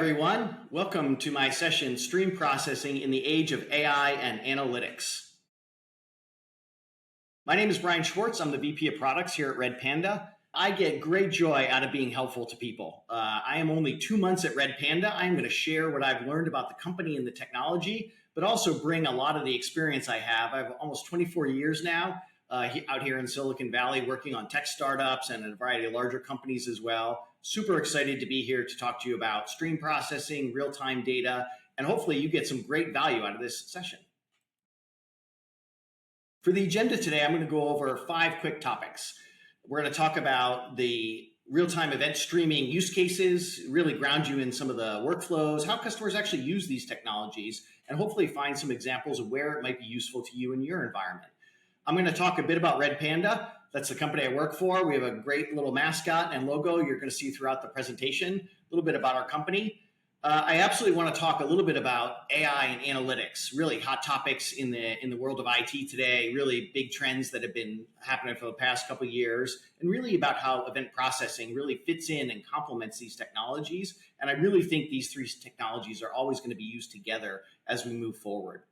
everyone. Welcome to my session, Stream Processing in the Age of AI and Analytics. My name is Brian Schwarz. I'm the VP of Products here at Redpanda. I get great joy out of being helpful to people. I am only 2 months at Redpanda. I'm going to share what I've learned about the company and the technology, but also bring a lot of the experience I have. I have almost 24 years now out here in Silicon Valley working on tech startups and a variety of larger companies as well. Super excited to be here to talk to you about stream processing, real-time data, and hopefully you get some great value out of this session. For the agenda today, I'm going to go over 5 quick topics. We're going to talk about the real-time event streaming use cases, really ground you in some of the workflows, how customers actually use these technologies, and hopefully find some examples of where it might be useful to you in your environment. I'm going to talk a bit about Redpanda. That's the company I work for. We have a great little mascot and logo you're going to see throughout the presentation, a little bit about our company. I absolutely want to talk a little bit about AI and analytics, really hot topics in the world of IT today, really big trends that have been happening for the past couple of years, and really about how event processing really fits in and complements these technologies. And I really think these 3 technologies are always going to be used together as we move forward.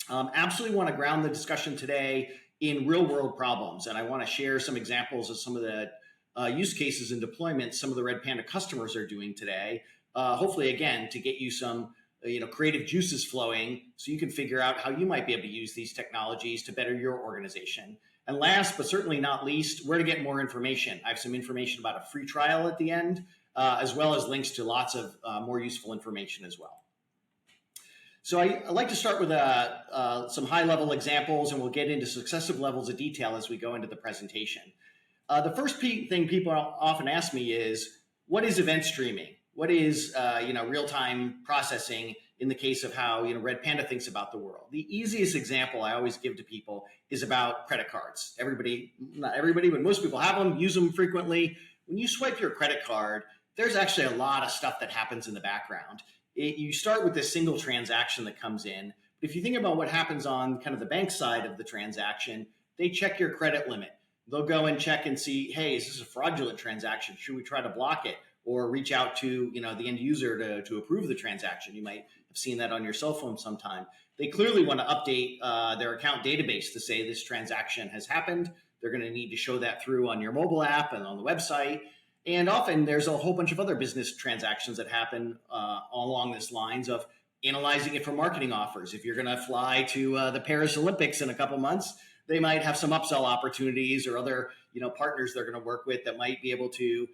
Absolutely want to ground the discussion today in real world problems. And I want to share some examples of some of the use cases and deployments some of the Redpanda customers are doing today. Hopefully, again, to get you some creative juices flowing so you can figure out how you might be able to use these technologies to better your organization. And last, but certainly not least, where to get more information. I have some information about a free trial at the end, as well as links to lots of more useful information as well. So I like to start with some high-level examples, and we'll get into successive levels of detail as we go into the presentation. The first thing people often ask me is, what is event streaming? What is real-time processing in the case of how Redpanda thinks about the world? The easiest example I always give to people is about credit cards. Not everybody, but most people have them, use them frequently. When you swipe your credit card, there's actually a lot of stuff that happens in the background. You start with this single transaction that comes in. But if you think about what happens on kind of the bank side of the transaction, they check your credit limit. They'll go and check and see, hey, is this a fraudulent transaction? Should we try to block it or reach out to the end user to approve the transaction? You might have seen that on your cell phone sometime. They clearly want to update their account database to say this transaction has happened. They're going to need to show that through on your mobile app and on the website. And often there's a whole bunch of other business transactions that happen along this lines of analyzing it for marketing offers. If you're going to fly to the Paris Olympics in a couple months, they might have some upsell opportunities or other partners they're going to work with that might be able to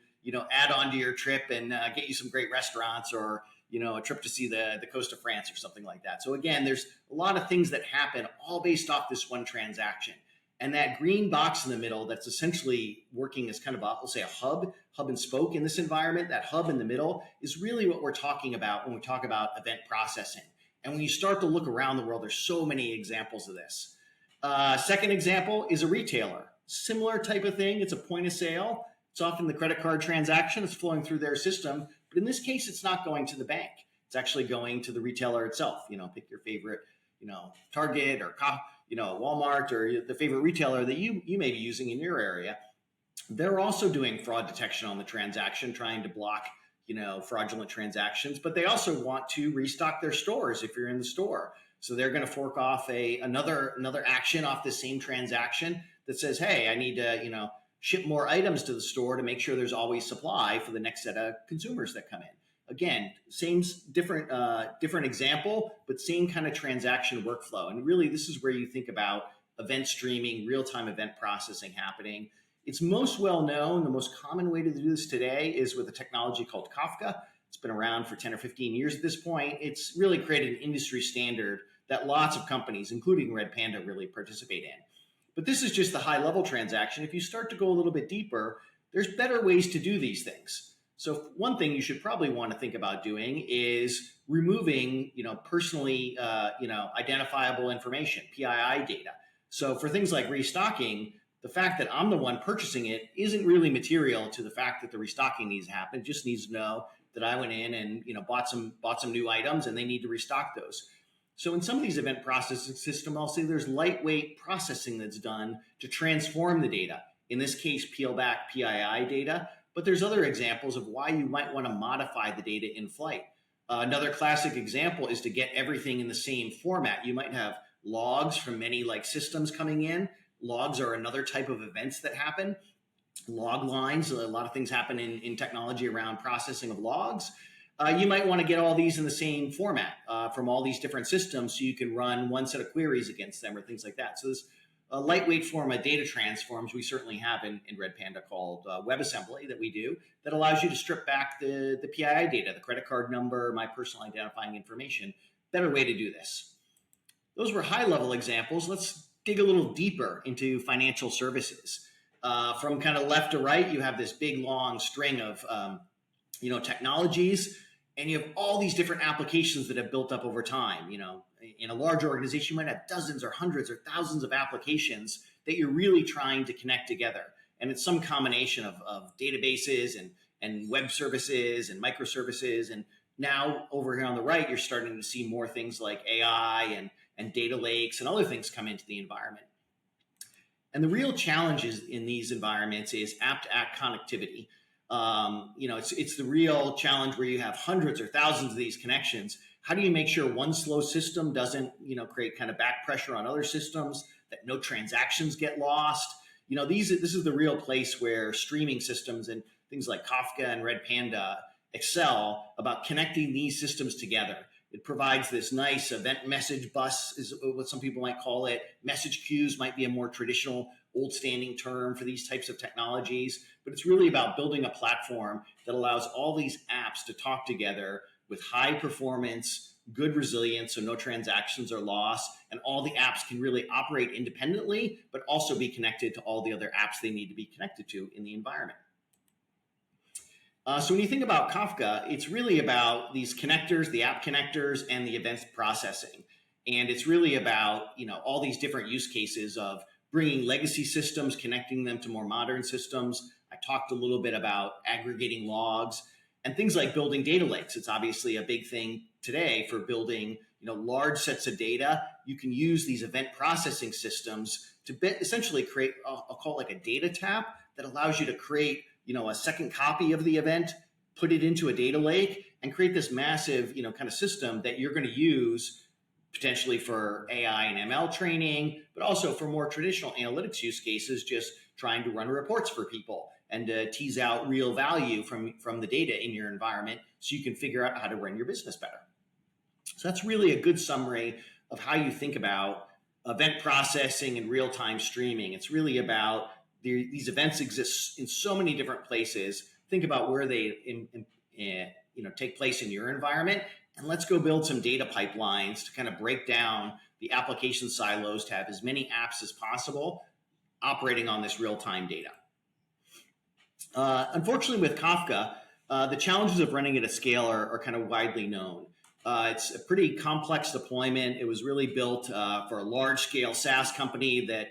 add on to your trip and get you some great restaurants or a trip to see the coast of France or something like that. So again, there's a lot of things that happen all based off this one transaction. And that green box in the middle that's essentially working as kind of we'll say a hub and spoke in this environment, that hub in the middle is really what we're talking about when we talk about event processing. And when you start to look around the world, there's so many examples of this. Second example is a retailer. Similar type of thing. It's a point of sale. It's often the credit card transaction. It's flowing through their system. But in this case, it's not going to the bank. It's actually going to the retailer itself. Pick your favorite, Target or Walmart or the favorite retailer that you may be using in your area. They're also doing fraud detection on the transaction, trying to block fraudulent transactions, but they also want to restock their stores if you're in the store. So they're going to fork off another action off the same transaction that says, hey, I need to ship more items to the store to make sure there's always supply for the next set of consumers that come in. Again, same different example, but same kind of transaction workflow. And really, this is where you think about event streaming, real-time event processing happening. It's most well known. The most common way to do this today is with a technology called Kafka. It's been around for 10 or 15 years at this point. It's really created an industry standard that lots of companies, including Redpanda, really participate in. But this is just the high-level transaction. If you start to go a little bit deeper, there's better ways to do these things. So one thing you should probably want to think about doing is removing, personally, identifiable information, PII data. So for things like restocking, the fact that I'm the one purchasing it isn't really material to the fact that the restocking needs to happen. It just needs to know that I went in and bought some new items and they need to restock those. So in some of these event processing systems, I'll say there's lightweight processing that's done to transform the data. In this case, peel back PII data. But there's other examples of why you might want to modify the data in flight. Another classic example is to get everything in the same format. You might have logs from many like systems coming in. Logs are another type of events that happen. Log lines, a lot of things happen in technology around processing of logs. You might want to get all these in the same format from all these different systems so you can run one set of queries against them or things like that. So this a lightweight form of data transforms we certainly have in Redpanda called WebAssembly that we do that allows you to strip back the PII data, the credit card number, my personal identifying information. Better way to do this. Those were high-level examples. Let's dig a little deeper into financial services. From kind of left to right, you have this big long string of technologies, and you have all these different applications that have built up over time. In a large organization, you might have dozens or hundreds or thousands of applications that you're really trying to connect together. And it's some combination of databases and web services and microservices. And now over here on the right, you're starting to see more things like AI and data lakes and other things come into the environment. And the real challenges in these environments is app-to-app connectivity. It's the real challenge where you have hundreds or thousands of these connections. How do you make sure one slow system doesn't, create kind of back pressure on other systems, that no transactions get lost? This is the real place where streaming systems and things like Kafka and Redpanda excel about connecting these systems together. It provides this nice event message bus, is what some people might call it. Message queues might be a more traditional, old-standing term for these types of technologies, but it's really about building a platform that allows all these apps to talk together with high performance, good resilience, so no transactions are lost, and all the apps can really operate independently, but also be connected to all the other apps they need to be connected to in the environment. So when you think about Kafka, it's really about these connectors, the app connectors, and the events processing. And it's really about, all these different use cases of bringing legacy systems, connecting them to more modern systems. I talked a little bit about aggregating logs and things like building data lakes. It's obviously a big thing today for building, large sets of data. You can use these event processing systems to essentially create, I'll call it like a data tap that allows you to create a second copy of the event, put it into a data lake, and create this massive, kind of system that you're going to use potentially for AI and ML training, but also for more traditional analytics use cases, just trying to run reports for people and to tease out real value from the data in your environment so you can figure out how to run your business better. So that's really a good summary of how you think about event processing and real-time streaming. It's really about these events exist in so many different places. Think about where they take place in your environment, and let's go build some data pipelines to kind of break down the application silos to have as many apps as possible operating on this real-time data. Unfortunately, with Kafka, the challenges of running at a scale are kind of widely known. It's a pretty complex deployment. It was really built for a large-scale SaaS company that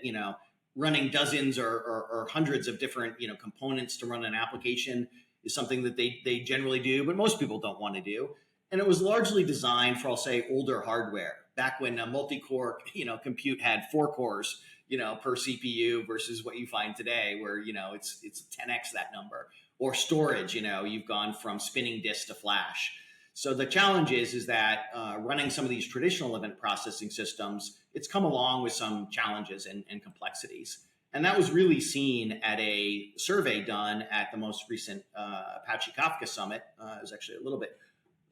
running dozens or hundreds of different components to run an application is something that they generally do, but most people don't want to do. And it was largely designed for, I'll say, older hardware. Back when multi-core compute had 4 cores per CPU versus what you find today, where it's 10x that number. Or storage, you've gone from spinning disk to flash. So the challenge is that running some of these traditional event processing systems, it's come along with some challenges and complexities. And that was really seen at a survey done at the most recent Apache Kafka Summit. It was actually a little bit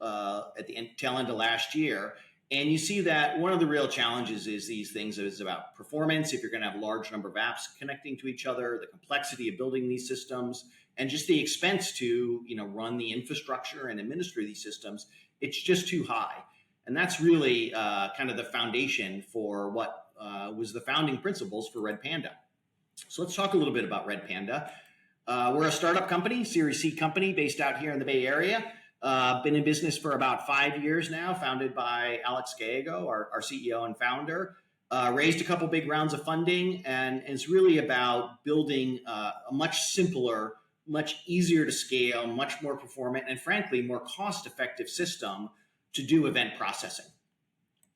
at the tail end of last year. And you see that one of the real challenges is these things is about performance. If you're going to have a large number of apps connecting to each other, the complexity of building these systems, and just the expense to run the infrastructure and administer these systems, it's just too high. And that's really kind of the foundation for what was the founding principles for Redpanda. So let's talk a little bit about Redpanda. We're a startup company, Series C company based out here in the Bay Area. Been in business for about 5 years now, founded by Alex Gallego, our CEO and founder. Raised a couple big rounds of funding, and it's really about building a much simpler, much easier to scale, much more performant, and frankly, more cost-effective system to do event processing.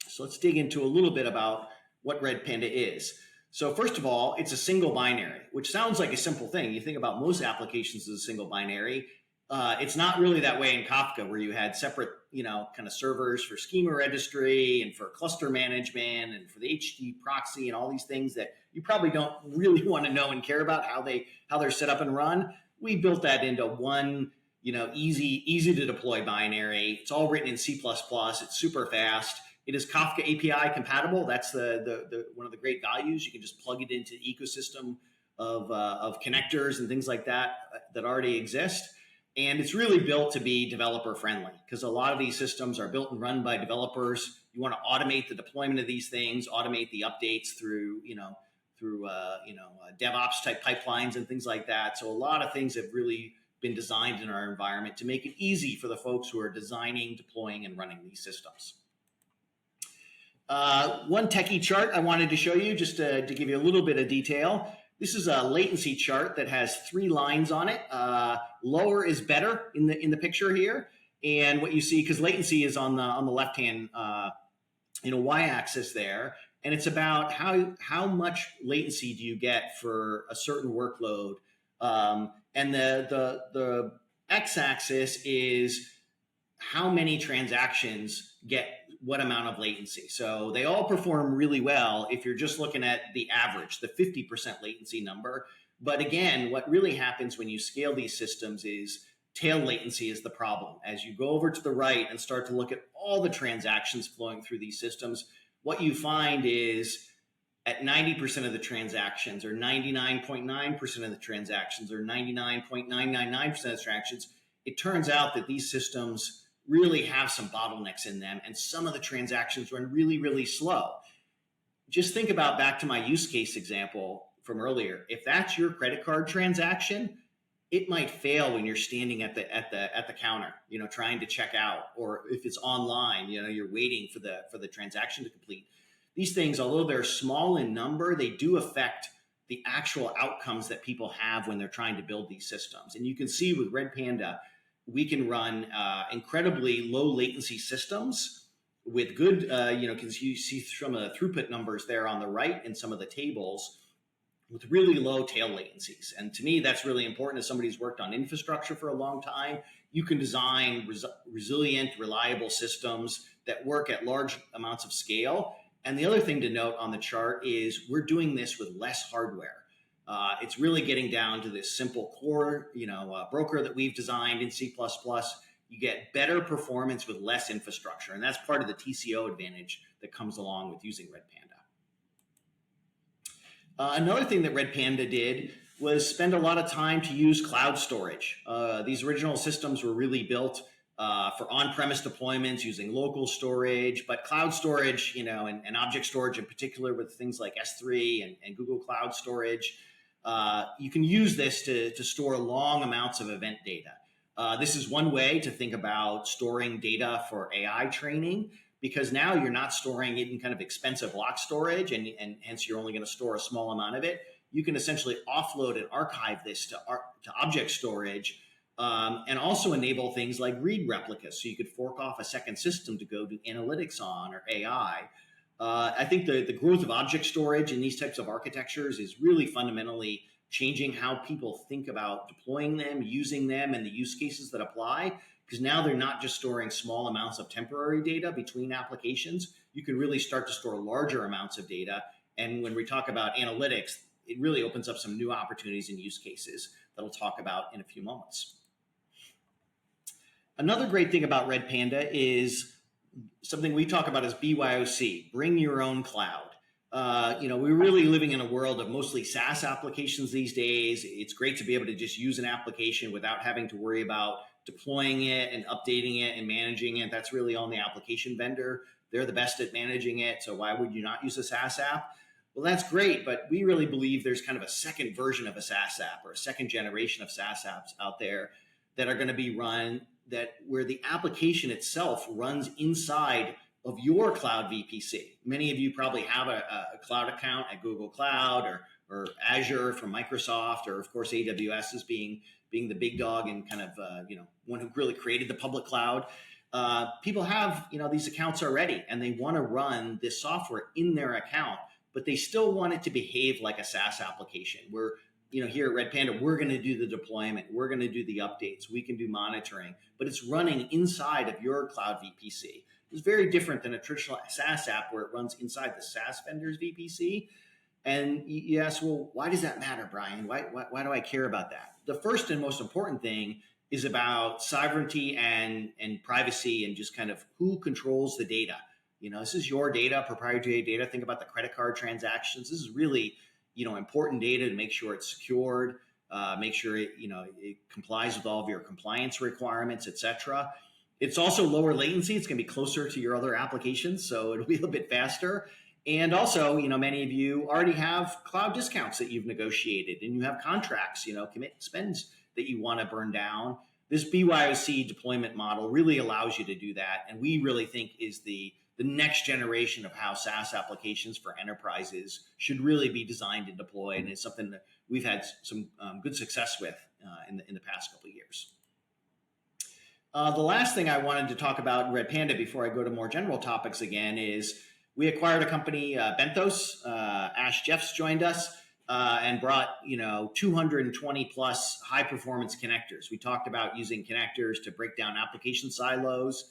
So let's dig into a little bit about what Redpanda is. So first of all, it's a single binary, which sounds like a simple thing. You think about most applications as a single binary. It's not really that way in Kafka, where you had separate, kind of servers for schema registry and for cluster management and for the HTTP proxy and all these things that you probably don't really want to know and care about how they're set up and run. We built that into one, easy to deploy binary. It's all written in C++. It's super fast. It is Kafka API compatible. That's the one of the great values. You can just plug it into the ecosystem of connectors and things like that already exist. And it's really built to be developer friendly, because a lot of these systems are built and run by developers. You want to automate the deployment of these things, automate the updates through DevOps type pipelines and things like that. So a lot of things have really been designed in our environment to make it easy for the folks who are designing, deploying, and running these systems. One techie chart I wanted to show you, just to give you a little bit of detail. This is a latency chart that has 3 lines on it. Lower is better in the picture here, and what you see, because latency is on the left hand y-axis there, and it's about how much latency do you get for a certain workload, and the x-axis is how many transactions get what amount of latency. So they all perform really well if you're just looking at the average, the 50% latency number. But again, what really happens when you scale these systems is tail latency is the problem. As you go over to the right and start to look at all the transactions flowing through these systems, what you find is at 90% of the transactions, or 99.9% of the transactions, or 99.999% of the transactions, it turns out that these systems really have some bottlenecks in them, and some of the transactions run really, really slow. Just think about back to my use case example from earlier. If that's your credit card transaction, it might fail when you're standing at the counter, trying to check out, or if it's online, you're waiting for the transaction to complete. These things, although they're small in number, they do affect the actual outcomes that people have when they're trying to build these systems. And you can see with Redpanda, we can run incredibly low latency systems with good, because you see some of the throughput numbers there on the right in some of the tables, with really low tail latencies. And to me, that's really important. As somebody who's worked on infrastructure for a long time, you can design resilient, reliable systems that work at large amounts of scale. And the other thing to note on the chart is we're doing this with less hardware. It's really getting down to this simple core, broker that we've designed in C++. You get better performance with less infrastructure, and that's part of the TCO advantage that comes along with using Redpanda. Another thing that Redpanda did was spend a lot of time to use cloud storage. These original systems were really built for on-premise deployments using local storage, but cloud storage, and object storage in particular, with things like S3 and Google Cloud Storage, you can use this to store long amounts of event data. This is one way to think about storing data for AI training, because now you're not storing it in kind of expensive block storage, and hence you're only going to store a small amount of it. You can essentially offload and archive this to object storage, and also enable things like read replicas. So you could fork off a second system to go do analytics on, or AI. I think the growth of object storage in these types of architectures is really fundamentally changing how people think about deploying them, using them, and the use cases that apply. Because now they're not just storing small amounts of temporary data between applications. You can really start to store larger amounts of data. And when we talk about analytics, it really opens up some new opportunities and use cases that I'll talk about in a few moments. Another great thing about Redpanda is something we talk about as BYOC, bring your own cloud. We're really living in a world of mostly SaaS applications these days. It's great to be able to just use an application without having to worry about deploying it and updating it and managing it. That's really on the application vendor. They're the best at managing it. So why would you not use a SaaS app? Well, that's great, but we really believe there's kind of a second version of a SaaS app, or a second generation of SaaS apps out there that are going to be run where the application itself runs inside of your cloud VPC. Many of you probably have a cloud account at Google Cloud or Azure from Microsoft, or of course AWS as being the big dog and kind of one who really created the public cloud. People have these accounts already, and they want to run this software in their account, but they still want it to behave like a SaaS application, where here at Redpanda, we're going to do the deployment, we're going to do the updates, we can do monitoring, but it's running inside of your cloud VPC. It's very different than a traditional SaaS app where it runs inside the SaaS vendor's VPC. And you ask, well, why does that matter, Brian? Why do I care about that? The first and most important thing is about sovereignty and privacy and just kind of who controls the data. This is your data, proprietary data. Think about the credit card transactions. This is really, important data to make sure it's secured, make sure it complies with all of your compliance requirements, et cetera. It's also lower latency. It's going to be closer to your other applications, so it'll be a little bit faster. And also, many of you already have cloud discounts that you've negotiated, and you have contracts, commit spends that you want to burn down. This BYOC deployment model really allows you to do that, and we really think is the next generation of how SaaS applications for enterprises should really be designed and deployed, and it's something that we've had some good success with in the past couple of years. The last thing I wanted to talk about in Redpanda before I go to more general topics again is we acquired a company, Benthos. Ash Jeffs joined us and brought 220 plus high performance connectors. We talked about using connectors to break down application silos.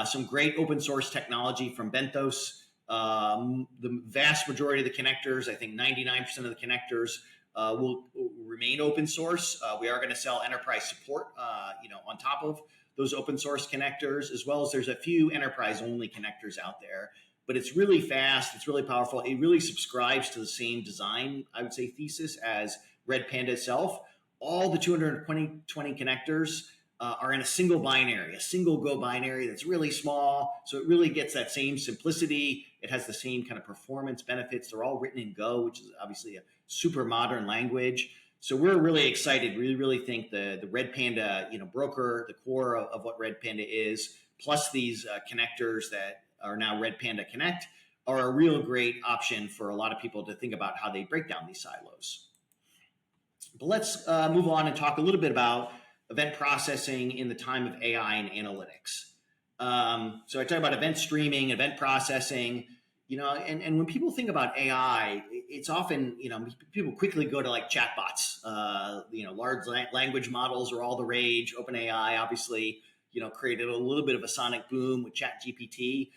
Some great open source technology from Benthos. The vast majority of the connectors, I think 99% of the connectors, will remain open source. We are going to sell enterprise support, on top of those open source connectors, as well as there's a few enterprise only connectors out there. But it's really fast. It's really powerful. It really subscribes to the same design, I would say, thesis as Redpanda itself. All the 220 connectors are in a single binary, a single Go binary that's really small. So it really gets that same simplicity. It has the same kind of performance benefits. They're all written in Go, which is obviously a super modern language. So we're really excited. We really think the Redpanda, broker, the core of what Redpanda is, plus these connectors that are now Redpanda Connect, are a real great option for a lot of people to think about how they break down these silos. But let's move on and talk a little bit about event processing in the time of AI and analytics. So I talk about event streaming, event processing, and when people think about AI, it's often, people quickly go to like chatbots, large language models are all the rage. OpenAI obviously, created a little bit of a sonic boom with ChatGPT.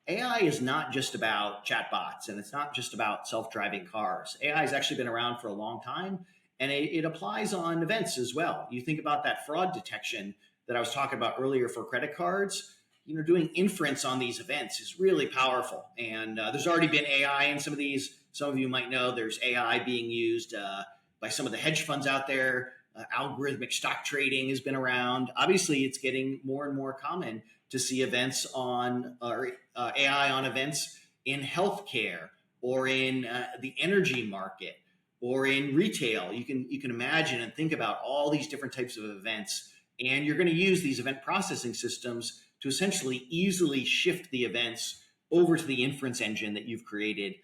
AI is not just about chatbots, and it's not just about self-driving cars. AI has actually been around for a long time, and it applies on events as well. You think about that fraud detection that I was talking about earlier for credit cards. Doing inference on these events is really powerful. And there's already been AI in some of these. Some of you might know there's AI being used by some of the hedge funds out there. Algorithmic stock trading has been around. Obviously, it's getting more and more common to see events on AI on events in healthcare or in the energy market or in retail. You can imagine and think about all these different types of events, and you're going to use these event processing systems to essentially easily shift the events over to the inference engine that you've created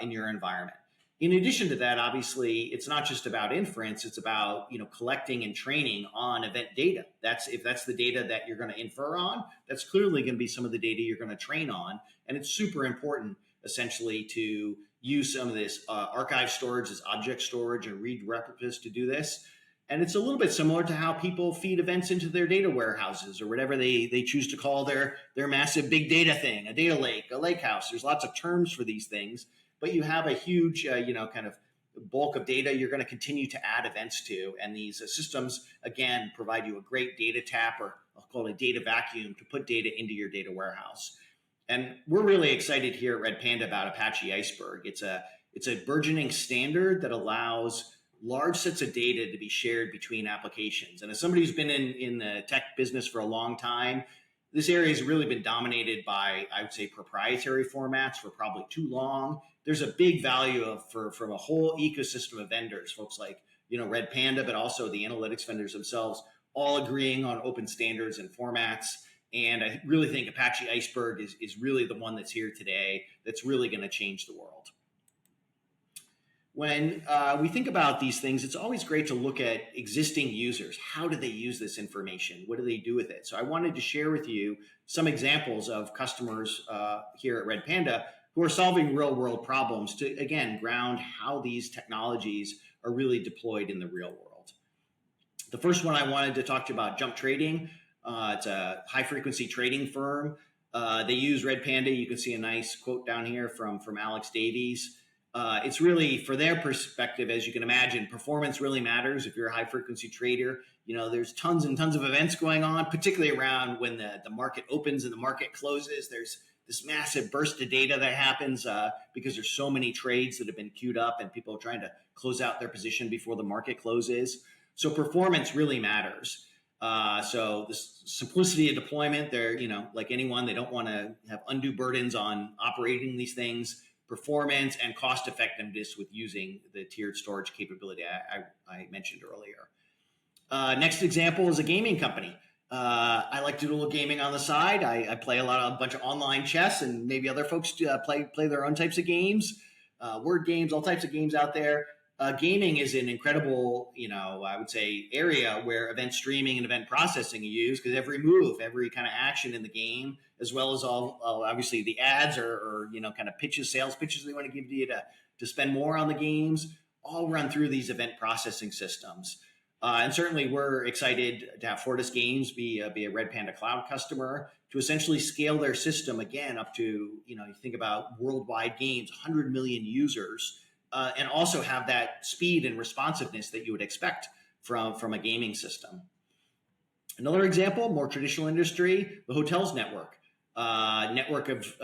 in your environment. In addition to that, obviously, it's not just about inference, it's about collecting and training on event data. If that's the data that you're going to infer on, that's clearly going to be some of the data you're going to train on. And it's super important, essentially, to use some of this archive storage, this object storage, and read replicas to do this. And it's a little bit similar to how people feed events into their data warehouses or whatever they choose to call their massive big data thing, a data lake, a lake house. There's lots of terms for these things, but you have a huge, kind of bulk of data you're going to continue to add events to. And these systems, again, provide you a great data tap, or I'll call it a data vacuum, to put data into your data warehouse. And we're really excited here at Redpanda about Apache Iceberg. It's a burgeoning standard that allows large sets of data to be shared between applications. And as somebody who's been in the tech business for a long time, this area has really been dominated by, I would say, proprietary formats for probably too long. There's a big value from a whole ecosystem of vendors, folks like Redpanda, but also the analytics vendors themselves, all agreeing on open standards and formats. And I really think Apache Iceberg is really the one that's here today that's really going to change the world. When we think about these things, it's always great to look at existing users. How do they use this information? What do they do with it? So I wanted to share with you some examples of customers here at Redpanda who are solving real world problems to, again, ground how these technologies are really deployed in the real world. The first one I wanted to talk to you about, Jump Trading. It's a high frequency trading firm. They use Redpanda. You can see a nice quote down here from Alex Davies. It's really, for their perspective, as you can imagine, performance really matters if you're a high frequency trader. There's tons and tons of events going on, particularly around when the market opens and the market closes. There's this massive burst of data that happens because there's so many trades that have been queued up and people are trying to close out their position before the market closes. So performance really matters. So the simplicity of deployment, they're, like anyone, they don't want to have undue burdens on operating these things. Performance and cost effectiveness with using the tiered storage capability I mentioned earlier. Next example is a gaming company. I like to do a little gaming on the side. I play a bunch of online chess, and maybe other folks play their own types of games, word games, all types of games out there. Gaming is an incredible, I would say, area where event streaming and event processing are used, because every move, every kind of action in the game, as well as all obviously the ads or kind of pitches, sales pitches they want to give to you to spend more on the games, all run through these event processing systems. And certainly we're excited to have Fortis Games be a Redpanda Cloud customer to essentially scale their system again up to, you think about worldwide games, 100 million users. And also have that speed and responsiveness that you would expect from a gaming system. Another example, more traditional industry, the hotels network. Network of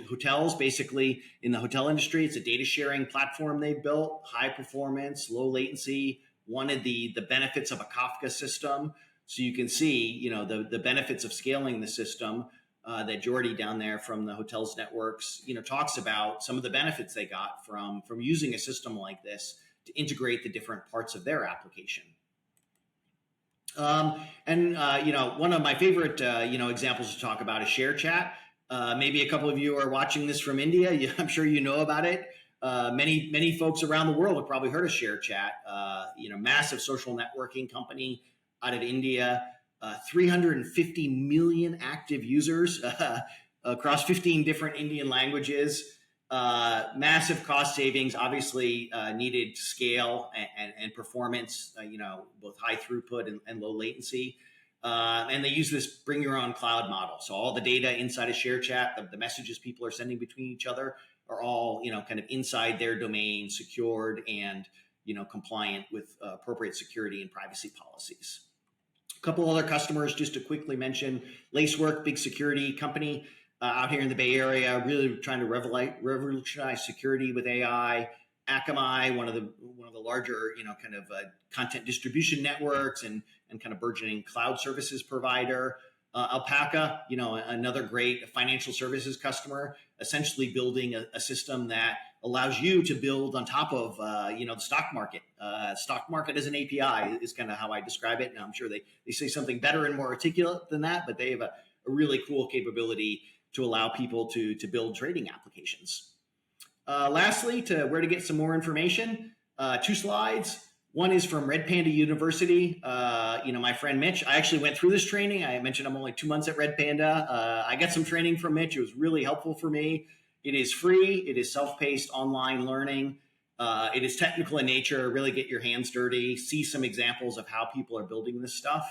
hotels, basically in the hotel industry. It's a data sharing platform they built, high performance, low latency, wanted the benefits of a Kafka system. So you can see, the benefits of scaling the system. That Jordy down there from the hotels networks, talks about some of the benefits they got from using a system like this to integrate the different parts of their application. One of my favorite, examples to talk about is ShareChat. Maybe a couple of you are watching this from India. I'm sure you know about it. Many folks around the world have probably heard of ShareChat. Massive social networking company out of India. 350 million active users across 15 different Indian languages. Massive cost savings, obviously needed scale and performance, both high throughput and low latency. And they use this bring your own cloud model. So all the data inside of ShareChat, the messages people are sending between each other are all, kind of inside their domain, secured and, compliant with appropriate security and privacy policies. A couple other customers, just to quickly mention, Lacework, big security company out here in the Bay Area, really trying to revolutionize security with AI. Akamai, one of the larger, content distribution networks and kind of burgeoning cloud services provider. Alpaca, another great financial services customer, essentially building a system that allows you to build on top of, the stock market. Stock market as an API is kind of how I describe it. Now, I'm sure they say something better and more articulate than that, but they have a really cool capability to allow people to build trading applications. Lastly, to where to get some more information, 2 slides. One is from Redpanda University. My friend Mitch, I actually went through this training. I mentioned I'm only 2 months at Redpanda. I got some training from Mitch. It was really helpful for me. It is free. It is self-paced online learning. It is technical in nature. Really get your hands dirty, see some examples of how people are building this stuff.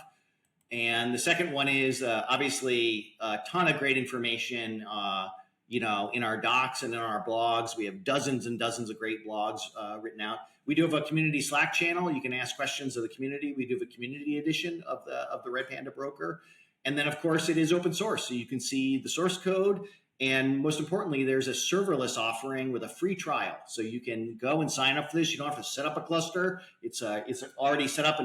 And the second one is obviously a ton of great information, in our docs and in our blogs. We have dozens and dozens of great blogs written out. We do have a community Slack channel. You can ask questions of the community. We do have a community edition of the Redpanda broker. And then, of course, it is open source. So you can see the source code. And most importantly, there's a serverless offering with a free trial. So you can go and sign up for this. You don't have to set up a cluster. It's already set up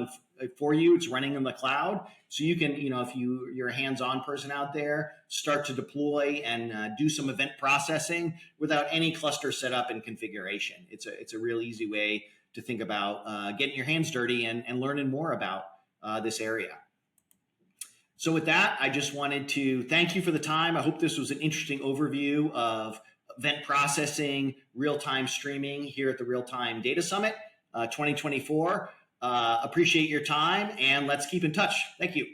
for you. It's running in the cloud. So you can, if you're a hands-on person out there, start to deploy and do some event processing without any cluster setup and configuration. It's a real easy way to think about getting your hands dirty and learning more about this area. So with that, I just wanted to thank you for the time. I hope this was an interesting overview of event processing, real-time streaming here at the Real-Time Data Summit 2024. Appreciate your time, and let's keep in touch. Thank you.